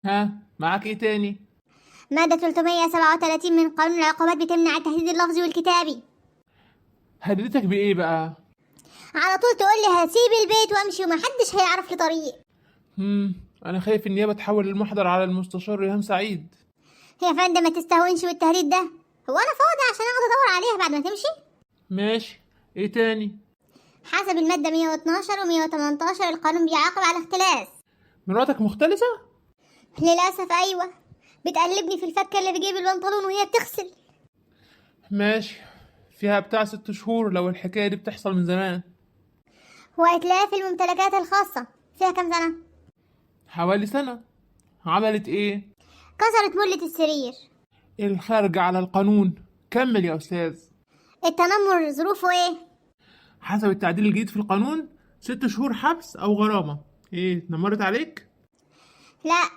ها معاك ايه تاني؟ مادة 337 من قانون العقوبات بتمنع التهديد اللفظي والكتابي. هددتك بايه بقى؟ على طول تقول لي هسيب البيت وامشي ومحدش هيعرف لي طريق. انا خايف النيابه تحول المحضر على المستشار ريهام سعيد. يا فندم ما تستهونش بالتهديد ده، هو انا فاضي عشان اقعد ادور عليها بعد ما تمشي؟ ماشي، ايه تاني؟ حسب المادة 112 و118 القانون بيعاقب على اختلاس. مراتك مختلسه؟ للأسف أيوة، بتقلبني في الفكة اللي في جيب البنطلون وهي بتغسل. ماشي، فيها بتاع 6 شهور لو الحكايه دي بتحصل من زمان. وإتلاف الممتلكات الخاصة فيها كام سنة؟ حوالي سنه. عملت ايه؟ كسرت ملة السرير. الخارج على القانون. كمل يا استاذ. التنمر ظروفه ايه؟ حسب التعديل الجديد في القانون 6 شهور حبس او غرامه. ايه، اتنمرت عليك؟ لا،